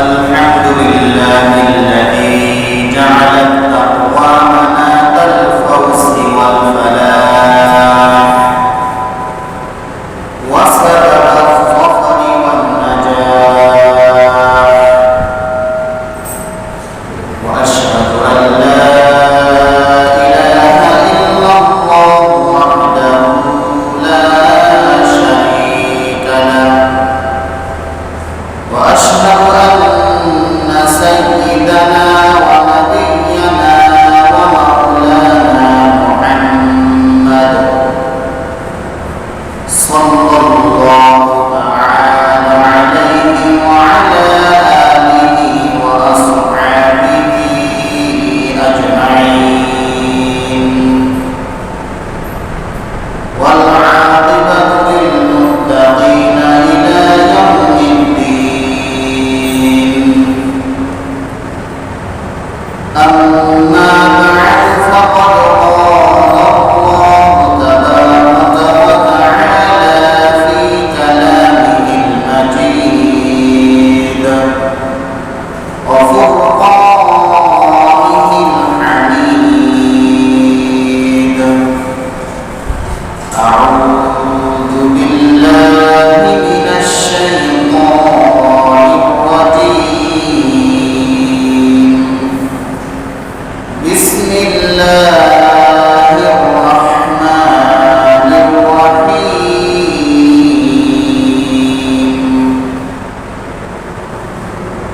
الحمد لله الذي جعل التقوى مناط الفوز والفلاح وسبب الظفر والنجاح، وأشهد أن لا إله إلا الله وحده لا شريك له، وأشهد أن سيدنا ونبينا ومولانا محمد صلى الله تعالى عليه وعلى آله وأصحابه أجمعين، والعاقبة للمتقين إلى يوم الدين. أما بعد، فقد قال الله تبارك وتعالى في كلامه المجيد وفرقانه الحميد: أعوذ بالله من الشيطان الرجيم. بسم الله الرحمن الرحيم.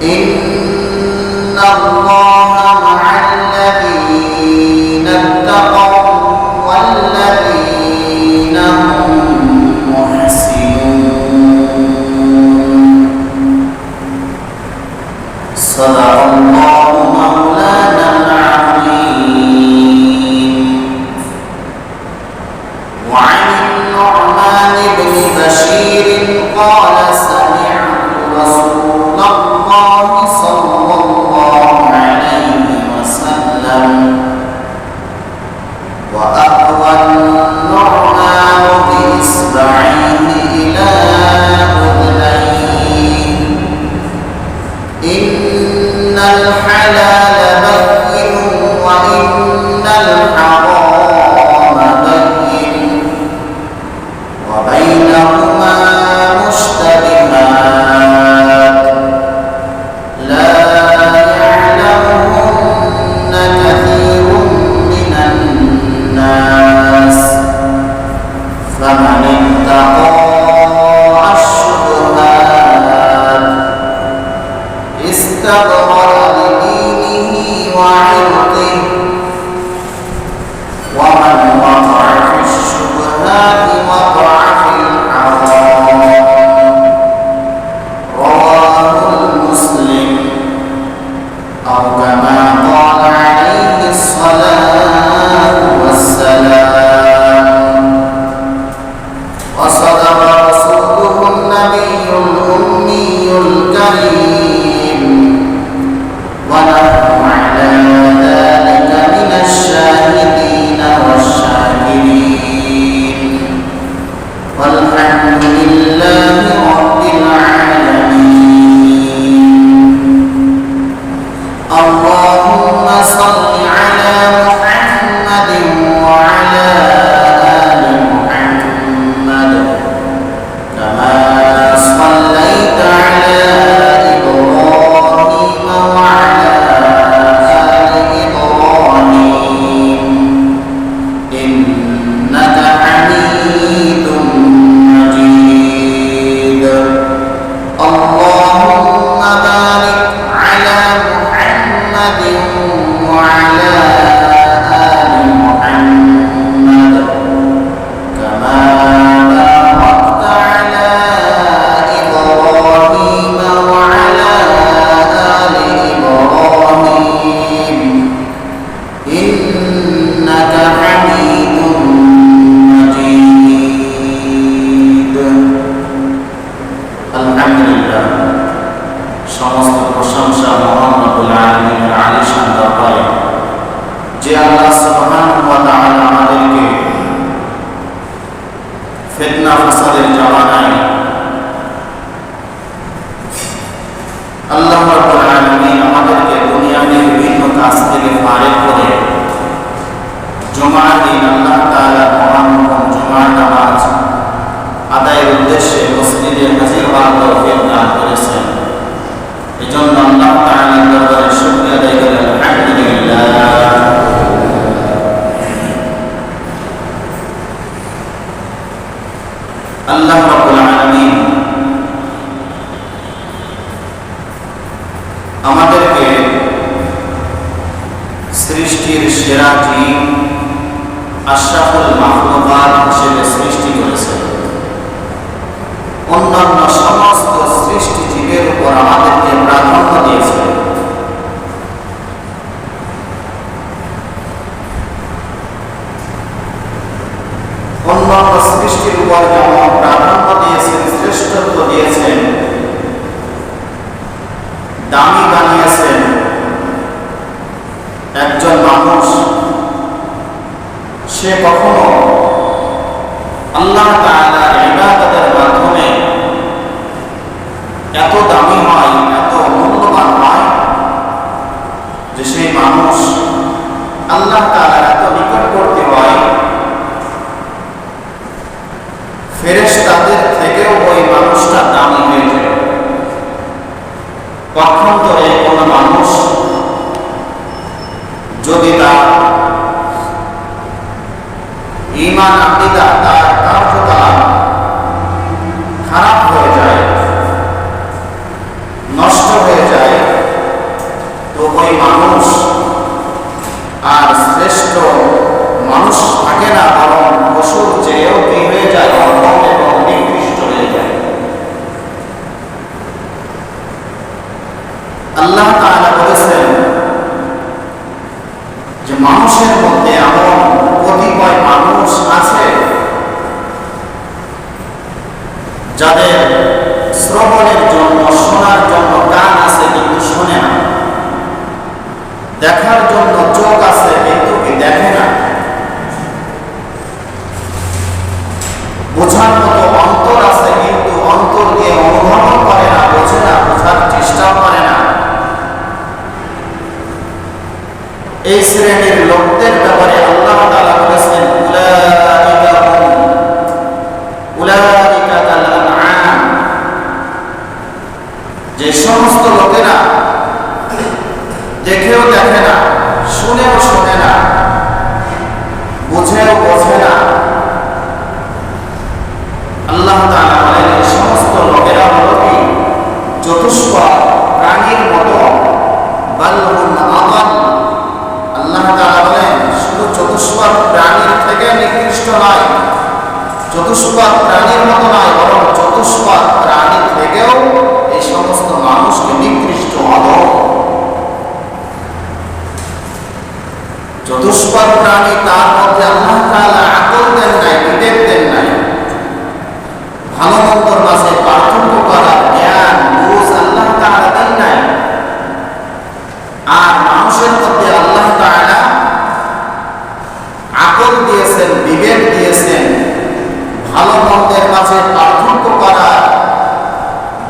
إن الله مع الذين اتقوا والذين هم محسنون. صدق الله مولانا العظيم. وعن النعمان بن بشير قال: سمعت رسول الله صلى الله عليه وسلم وأهوى النعمان بإصبعيه إلى أذنيه: إن الحلال بين وإن الحرام بين وبينهما مشتبهات لا يعلمهن كثير من الناس، فمن اتقى الشبهات استبرأ لدينه وعرضه، ومن وقع في الشبهات وقع في الحرام. رواه المسلم، أو كما قال عليه الصلاة والسلام. وصدق رسوله النبي الأمي الكريم আল্লাহ রাব্বুল আলামিন আমাদেরকে দুনিয়ার বিভিন্ন কাজ থেকে ফারিগ করে জুমার দিন আল্লাহ তাআলা মহান জুমার নামাজ আদায়ের উদ্দেশ্যে মসজিদে হাজির হওয়ার তৌফিক দান করেছেন। এজন্য আল্লাহ তাআলার দরবারে শুকরিয়া আদায় করি আলহামদুলিল্লাহ। আল্লাহ রাব্বুল আলামিন আমাদেরকে সৃষ্টির সেরা জীব আশরাফুল মাখলুকাত হিসেবে সৃষ্টি করেছেন। অন্যান্য সমস্ত সৃষ্টি জীবের উপর আমাদেরকে প্রাধান্য দিয়েছেন। অন্যান্য সৃষ্টির উপর যেমন প্রাধান্য দিয়েছেন, শ্রেষ্ঠত্ব দিয়েছেন, দামি বানিয়েছেন, একজন মানুষ সে কখনো আল্লাহ তাআলার ইবাদতের মাধ্যমে এত দামি হয়, এত মূল্যবান হয় যে সেই মানুষ আল্লাহ তাআলার এত নিকটবর্তী হয়, ফেরেশতাদের থেকেও ওই মানুষটা দামি হয়ে যায়। পক্ষান্তরে কোন মানুষ যদি তার ঈমান আকীদা, তার কার্যকলাপ খারাপ হয়ে যায়, নষ্ট হয়ে যায়, তো ওই মানুষ আর শ্রেষ্ঠ মানুষ থাকে না, বরং পশুর চেয়েও কি হয়ে যায়, অধম এবং নিকৃষ্ট হয়ে যায়। আল্লাহ তাআলা বলেছেন যে মানুষের মধ্যে এমন কতিপয় মানুষ আছে যাদের শ্রবণের জন্য, শোনার জন্য কান আছে কিন্তু শোনে না, দেখার জন্য চোখ আছে কিন্তু কি দেখে না, বোঝার মতো অন্তর আছে কিন্তু অন্তর দিয়ে অনুধাবন করে না, বোঝে না, বোঝার চেষ্টাও করে না। এই শ্রেণীর লোকদের ব্যাপারে আল্লাহ তাআলা বলেছেন উলাইকা কাল আনআম, যে সমস্ত লোকেরা দেখেও দেখে না, শুনেও শোনে না, বুঝেও বোঝে না, আল্লাহ তাআলা বলেন এই সমস্ত লোকেরা হলো কি চতুষ্পদ প্রাণীর মতো। বাল হুম আদাল, আল্লাহ তাআলা বলেন শুধু চতুষ্পদ প্রাণীর থেকে নিকৃষ্ট নয়, চতুষ্পদ প্রাণীর মতো নয়, বরং চতুষ্পদ প্রাণীর থেকেও এই সমস্ত মানুষকে নিকৃষ্ট অধম। চতুষ্পদ প্রাণী, তার মধ্যে আল্লাহ তাআলা আকল দেন নাই, বিবেক দেন নাই, ভালো মন্দর মাঝে পার্থক্য করার জ্ঞান, বুঝ আল্লাহ তাআলা দেন নাই। আর মানুষের মধ্যে আল্লাহ তাআলা আকল দিয়েছেন, বিবেক দিয়েছেন, ভালো মন্দের মাঝে পার্থক্য করার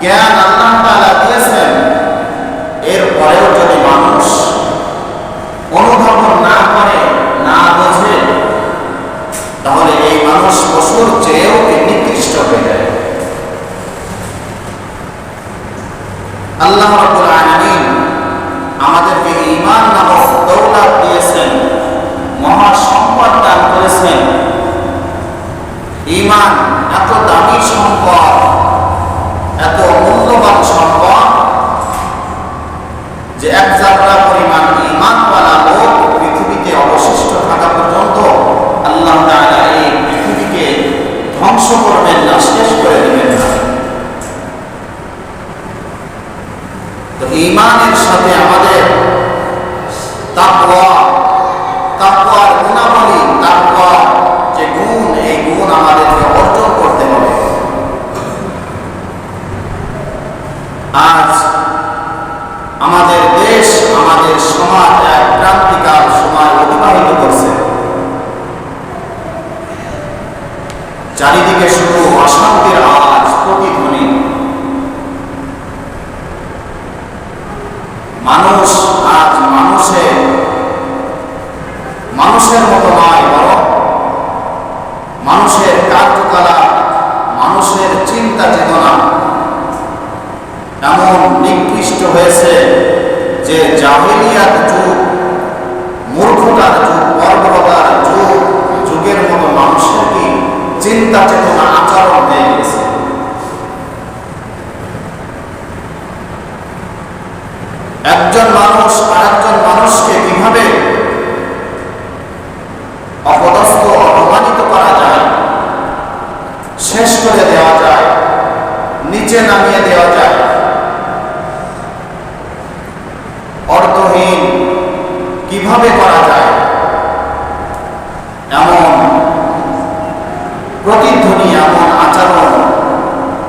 জ্ঞান আল্লাহ তাআলা দিয়েছেন। এরপরেও যদি মানুষ অনুধাবন না করে, না বোঝে, তাহলে এই মানুষ পশুর চেয়েও নিকৃষ্ট হয়ে যায়। আল্লাহ রাব্বুল আলামিন আমাদেরকে ঈমান নামক দৌলত দিয়েছেন, মহা সম্পদ দান করেছেন। ঈমান এত দামি সম্পদ, এত মূল্যবান সম্পদ যে এক যাত্রা পরিমাণ ঈমানওয়ালা লোক পৃথিবীতে অবশিষ্ট থাকা পর্যন্ত আল্লাহ তাআলা এই পৃথিবীকে ধ্বংস করবেন না, শেষ করে দেবেন না। তো ঈমানের সাথে আমাদের তাকওয়া, তাকওয়ার গুণাবলী, তাকওয়ার যে গুণ, এই গুণ আমাদেরকে অর্জন করতে হবে। আজ আমাদের দেশ, আমাদের সমাজ এক ক্রান্তিকাল সময় অতিবাহিত করছে। চারিদিকে শুধু অশান্তির আওয়াজ প্রতিধ্বনি। মানুষ আজ মানুষের মতো নয়, বরং মানুষের কার্যকলাপ, মানুষের চিন্তা চেতনা এমন নিকৃষ্ট হয়েছে যে জাহেলিয়াত যুগ, মূর্খতার যুগ, বর্বরতার যুগের মতো মানুষের কি চিন্তা চেতনা আচরণ হয়ে গেছে। একজন মানুষ আরেকজন মানুষকে কিভাবে অপদস্থ, অপমানিত করা যায়, শেষ করে দেওয়া যায়, নিচে নামিয়ে দেওয়া যায়, অর্থহীন কিভাবে করা যায়, এমন প্রতিধ্বনি, এমন আচরণ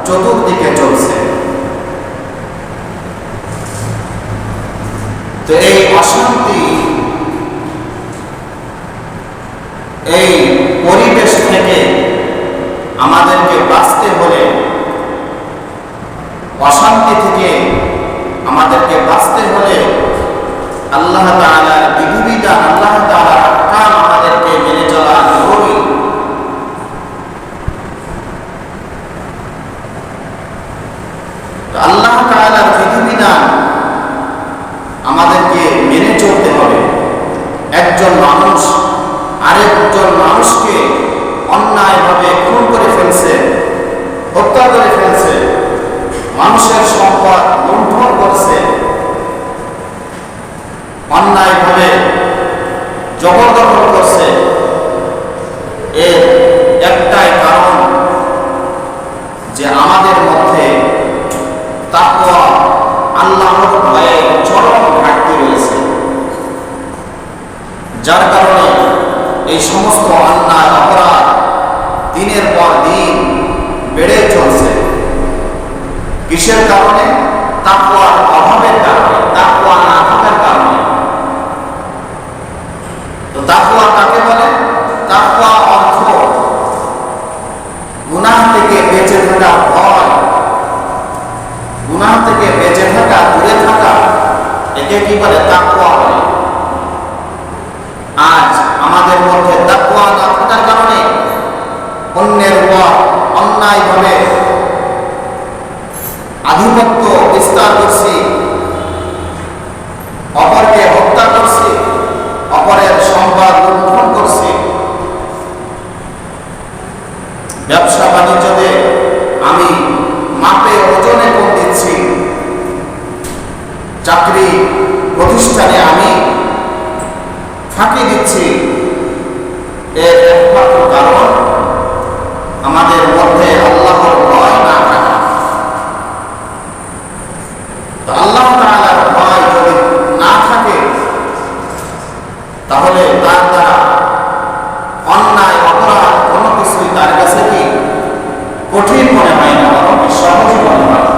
চতুর্দিকে চলছে। তো এই অশান্তি, এই পরিবেশ থেকে আমাদেরকে বাঁচতে হলে, অশান্তি থেকে আমাদেরকে বাঁচতে হলে আল্লাহ তাআলার বিধিবিধান, আল্লাহ তাআলার আহকাম আমাদেরকে মেনে চলা জরুরি। আল্লাহ তাআলার বিধিবিধান আমাদেরকে মেনে চলতে হবে। একজন মানুষ আরেকজন মানুষকে অন্যায়ভাবে খুন করে ফেলছে, হত্যা করে ফেলছে, মানুষের সম্পদ লুণ্ঠন করছে, অন্যায়ভাবে জবরদখল করছে, এর একটাই কারণ যে আমাদের মধ্যে তাকওয়া, আল্লাহর ভয়ে চরম ঘাটতি রয়েছে, যার কারণে এই সমস্ত অন্যায় অপরাধ দিনের পর দিন বেড়ে চলছে। কিসের কারণে? তাকওয়ার অভাবের কারণে, তাকওয়া না থাকার কারণে। তো তাকওয়া কাকে বলে? তাকওয়া অর্থ গুনাহ থেকে বেঁচে থাকা, ভয়, গুনাহ থেকে বেঁচে থাকা, দূরে থাকা, একে কি বলে? তাকওয়া বলে। আজ আমাদের মধ্যে তাকওয়া না থাকার কারণে অন্যের উপর অন্যায়ভাবে আধিপত্য বিস্তার করছি, অপরকে হত্যা করছি, অপরের সম্পদ লুণ্ঠন করছি, ব্যবসা বাণিজ্যতে আমি মাপে ওজনে কম দিচ্ছি, চাকরি প্রতিষ্ঠানে আমি ফাঁকি দিচ্ছি। এর একমাত্র কারণ আমাদের মধ্যে আল্লাহর ভয় না থাকা। তো আল্লাহ তাআলার ভয় যদি না থাকে তাহলে তার দ্বারা অন্যায় অপরাধ কোনো কিছুই তার কাছে কি কঠিন মনে হয় না, বরং সহজ মনে হয়।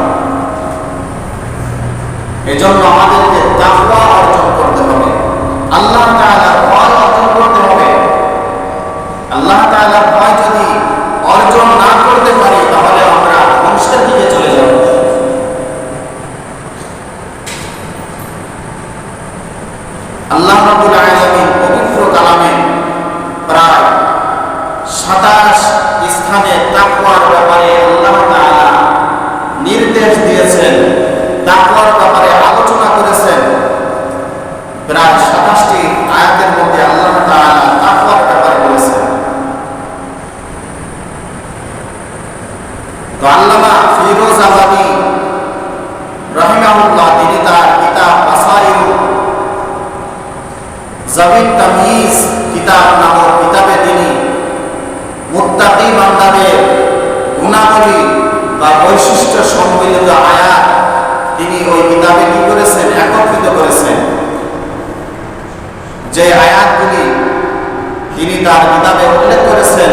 এজন্য আমাদেরকে তাকওয়া অর্জন করতে হবে, আল্লাহ তাআলার ভয় অর্জন করতে হবে। আল্লাহ তাআলার ভয় যদি অর্জন না করতে পারি তাহলে আমরা ধ্বংসের দিকে চলে যাব। আল্লাহ রাব্বুল আলামিন পবিত্র কালামে প্রায় 27 স্থানে তাকওয়ার ব্যাপারে আল্লাহ তাআলা নির্দেশ দিয়েছেন, তাকওয়ার ব্যাপারে আলোচনা করেছেন। প্রায় 27টি আয়াতের মধ্যে আল্লাহ তাআলা তাকওয়ার ব্যাপারে বলেছেন। তো আল্লামা ফিরোজ আবাদী রাহিমাহুল্লাহ তিনি তার কিতাব বাসাইর জাবিত তামিজ কিতাব নামক কিতাবে তিনি মুত্তাকি বান্দাদের গুণাবলী বা বৈশিষ্ট্য সম্মিলিত আয়াত তিনি ওই কিতাবে কি করেছেন? একত্রিত করেছেন। যে আয়াতগুলি তিনি তার কিতাবে উল্লেখ করেছেন